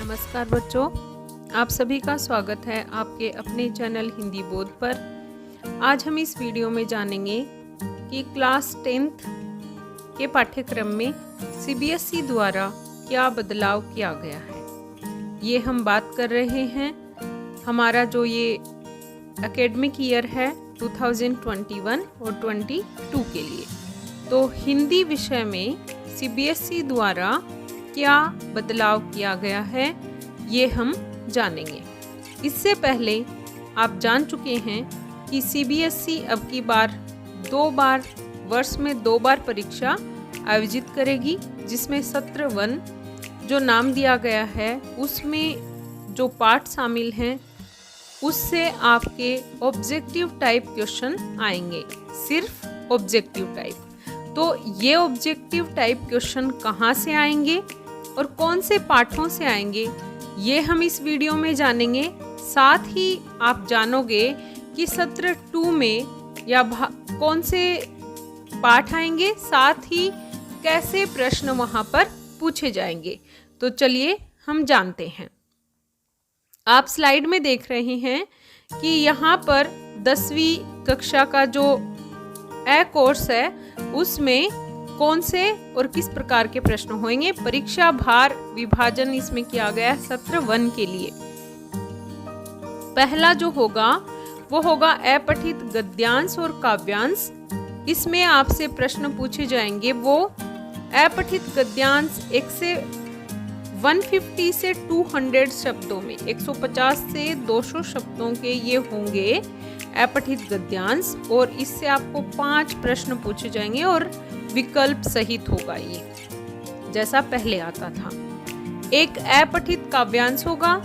नमस्कार बच्चों, आप सभी का स्वागत है आपके अपने चैनल हिंदी बोध पर। आज हम इस वीडियो में जानेंगे कि क्लास 10th के पाठ्यक्रम में सीबीएसई द्वारा क्या बदलाव किया गया है। ये हम बात कर रहे हैं हमारा जो ये एकेडमिक ईयर है 2021 और 22 के लिए। तो हिंदी विषय में सीबीएसई द्वारा क्या बदलाव किया गया है ये हम जानेंगे। इससे पहले आप जान चुके हैं कि सीबीएसई अब की बार वर्ष में दो बार परीक्षा आयोजित करेगी, जिसमें सत्र 1 जो नाम दिया गया है उसमें जो पाठ शामिल हैं उससे आपके ऑब्जेक्टिव टाइप क्वेश्चन आएंगे, सिर्फ ऑब्जेक्टिव टाइप। तो ये ऑब्जेक्टिव टाइप क्वेश्चन कहाँ से आएंगे और कौन से पाठों से आएंगे ये हम इस वीडियो में जानेंगे। साथ ही आप जानोगे कि सत्र 2 में कौन से पाठ आएंगे, साथ ही कैसे प्रश्न वहाँ पर पूछे जाएंगे। तो चलिए हम जानते हैं। आप स्लाइड में देख रहे हैं कि यहाँ पर 10वीं कक्षा का जो कोर्स है उसमें कौन से और किस प्रकार के प्रश्न होंगे। परीक्षा भार विभाजन इसमें किया गया है सत्र 1 के लिए। पहला जो होगा वो होगा अपठित गद्यांश और काव्यांश। इसमें आपसे प्रश्न पूछे जाएंगे वो अपठित गद्यांश 150 से 200 शब्दों में, 150 से 200 शब्दों के ये होंगे अपठित गद्यांश, और इससे आपको 5 प्रश्न पूछे जाएंगे और विकल्प सहित होगा ये, जैसा पहले आता था। एक अपठित काव्यांश होगा,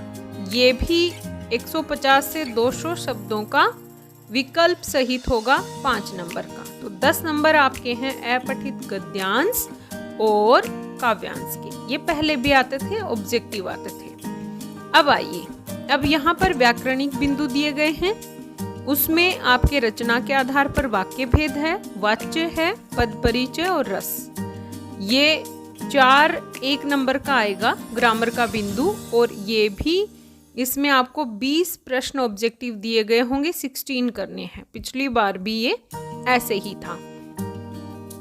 ये भी 150 से 200 शब्दों का विकल्प सहित होगा 5 नंबर का। तो 10 नंबर आपके हैं अपठित गद्यांश और काव्यांश के। ये पहले भी आते थे, ऑब्जेक्टिव आते थे। अब आइए, अब यहाँ पर व्याकरणिक बिंदु दिए गए हैं, उसमें आपके रचना के आधार पर वाक्य भेद है, वाच्य है, पद परिचय और रस। ये 4 1 नंबर का आएगा ग्रामर का बिंदु, और ये भी इसमें आपको 20 प्रश्न ऑब्जेक्टिव दिए गए होंगे, 16 करने हैं। पिछली बार भी ये ऐसे ही था।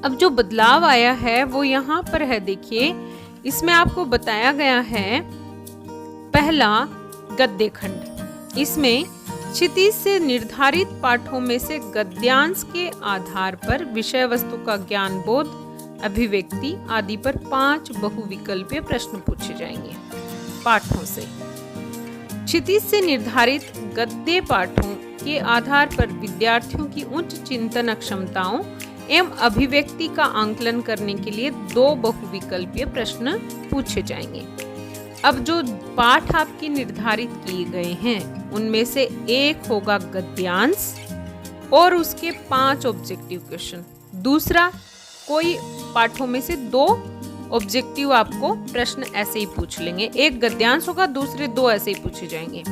अब जो बदलाव आया है वो यहाँ पर है, देखिए इसमें आपको बताया गया है पहला गद्य खंड। इसमें क्षितिज से निर्धारित पाठों में से गद्यांश के आधार पर विषय वस्तु का ज्ञान, बोध, अभिव्यक्ति आदि पर 5 बहुविकल्पीय प्रश्न पूछे जाएंगे पाठों से। क्षितिज से निर्धारित गद्य पाठों के आधार पर विद्यार्थियों की उच्च चिंतन क्षमताओं एवं अभिव्यक्ति का आंकलन करने के लिए 2 बहुविकल्पीय प्रश्न पूछे जाएंगे। अब जो पाठ आपके निर्धारित किए गए हैं उनमें से एक होगा गद्यांश और उसके 5 ऑब्जेक्टिव क्वेश्चन। दूसरा कोई पाठों में से 2 ऑब्जेक्टिव आपको प्रश्न ऐसे ही पूछ लेंगे, एक गद्यांश होगा, दूसरे 2 ऐसे ही पूछे जाएंगे।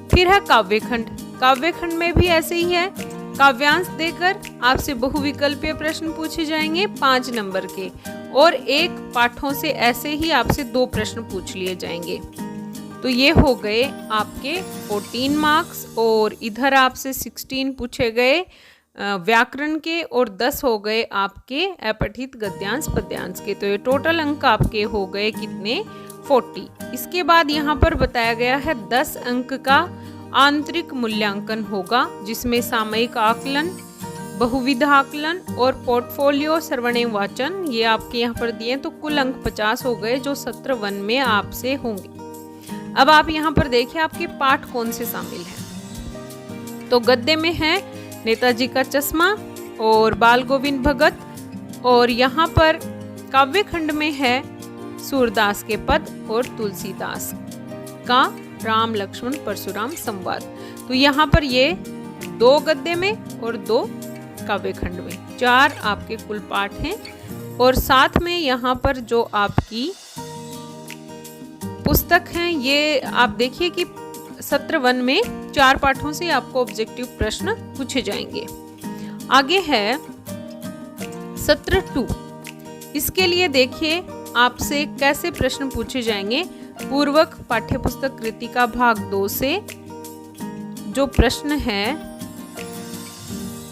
फिर है काव्यखंड। काव्यखंड में भी ऐसे ही है, काव्यांश देकर आपसे बहुविकल्पीय प्रश्न पूछे जाएंगे 5 नंबर के, और एक पाठों से ऐसे ही आपसे 2 प्रश्न पूछ लिए जाएंगे। तो ये हो गए आपके 14 मार्क्स, और इधर आपसे 16 पूछे गए व्याकरण के, और 10 हो गए आपके अपठित गद्यांश पद्यांश के। तो ये टोटल अंक आपके हो गए कितने, 40। इसके बाद यहाँ पर बताया गया है 10 अंक का आंतरिक मूल्यांकन होगा, जिसमें सामयिक आकलन, बहुविध आकलन और पोर्टफोलियो श्रवण एवं वाचन ये आपके यहाँ पर दिए। तो कुल अंक 50 हो गए जो सत्र 1 में आपसे होंगे। अब आप यहाँ पर देखिए आपके पाठ कौन से शामिल हैं। तो गद्य में है नेताजी का चश्मा और बाल गोविंद भगत, और यहाँ पर काव्य खंड में है सूरदास के पद और तुलसीदास का राम लक्ष्मण परशुराम संवाद। तो यहाँ पर ये 2 गद्य में और 2 काव्य खंड में, 4 आपके कुल पाठ हैं। और साथ में यहाँ पर जो आपकी पुस्तक हैं ये आप देखिए कि सत्र 1 में 4 पाठों से आपको ऑब्जेक्टिव प्रश्न पूछे जाएंगे। आगे है सत्र 2। इसके लिए देखिए आपसे कैसे प्रश्न पूछे जाएंगे। पूर्वक पाठ्यपुस्तक कृति का भाग 2 से जो प्रश्न है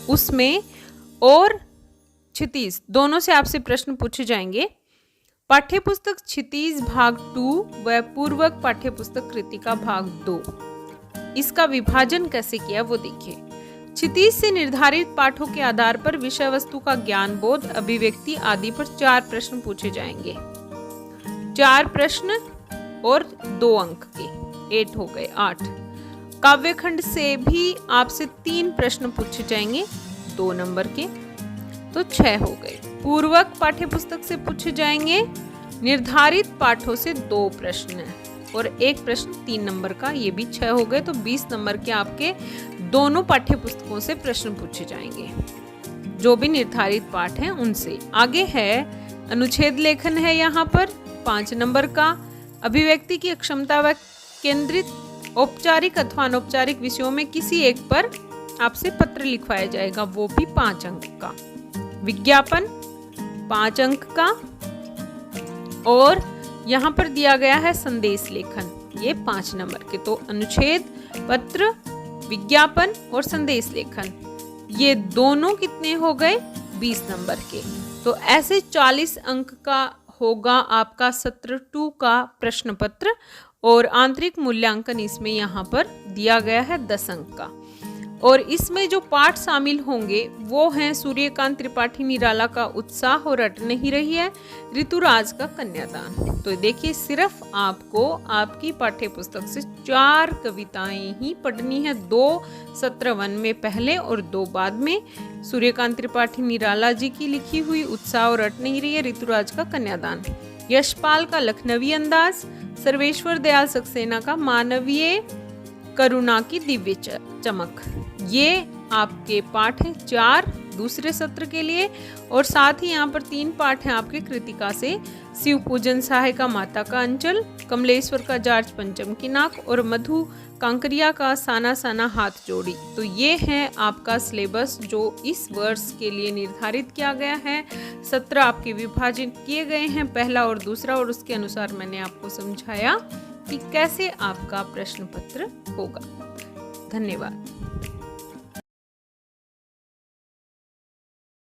उसमें और क्षितिज दोनों से आपसे प्रश्न पूछे जाएंगे। पाठ्यपुस्तक क्षितिज भाग 2 व पूर्वक पाठ्यपुस्तक कृति का भाग 2, इसका विभाजन कैसे किया वो देखिए। क्षितिज से निर्धारित पाठों के आधार पर विषय वस्तु का ज्ञान, बोध, अभिव्यक्ति आदि पर 4 प्रश्न पूछे जाएंगे। 4 प्रश्न और 2 अंक के 8 हो गए 8। काव्यखंड से भी आपसे 3 प्रश्न पूछे जाएंगे 2 नंबर के, तो 6 हो गए। पूर्वक पाठ्यपुस्तक से पूछे जाएंगे निर्धारित पाठों से 2 प्रश्न और 1 प्रश्न 3 नंबर का, ये भी 6 हो गए। तो 20 नंबर के आपके दोनों पाठ्यपुस्तकों से प्रश्न पूछे जाएंगे जो भी निर्धारित पाठ हैं उनसे। आगे है अनुच्छेद लेखन है यहाँ पर 5 नंबर का। अभिव्यक्ति की अक्षमता व केंद्रित औपचारिक अथवा अनौपचारिक विषयों में किसी एक पर आपसे पत्र लिखवाया जाएगा, वो भी 5 अंक का। विज्ञापन 5 अंक का, और यहाँ पर दिया गया है संदेश लेखन, ये 5 नंबर के। तो अनुच्छेद, पत्र, विज्ञापन और संदेश लेखन ये दोनों कितने हो गए 20 नंबर के। तो ऐसे 40 अंक का होगा आपका सत्र 2 का प्रश्न पत्र, और आंतरिक मूल्यांकन इसमें यहाँ पर दिया गया है 10 अंक का। और इसमें जो पाठ शामिल होंगे वो हैं सूर्यकांत त्रिपाठी निराला का उत्साह और अट नहीं रही है, ऋतुराज का कन्यादान। तो देखिए सिर्फ आपको आपकी पाठ्यपुस्तक से 4 कविताएं ही पढ़नी है, 2 सत्र 1 में पहले और 2 बाद में। सूर्यकांत त्रिपाठी निराला जी की लिखी हुई उत्साह और अट नहीं रही है, ऋतुराज का कन्यादान, यशपाल का लखनवी अंदाज, सर्वेश्वर दयाल सक्सेना का मानवीय करुणा की दिव्य चमक। ये आपके पाठ हैं 4 दूसरे सत्र के लिए। और साथ ही यहाँ पर 3 पाठ हैं आपके कृतिका से, शिव पूजन सहाय का माता का अंचल, कमलेश्वर का जार्ज पंचम की नाक और मधु कांकरिया का साना साना हाथ जोड़ी। तो ये है आपका सिलेबस जो इस वर्ष के लिए निर्धारित किया गया है। सत्र आपके विभाजित किए गए हैं, पहला और दूसरा, और उसके अनुसार मैंने आपको समझाया कि कैसे आपका प्रश्न पत्र होगा। धन्यवाद।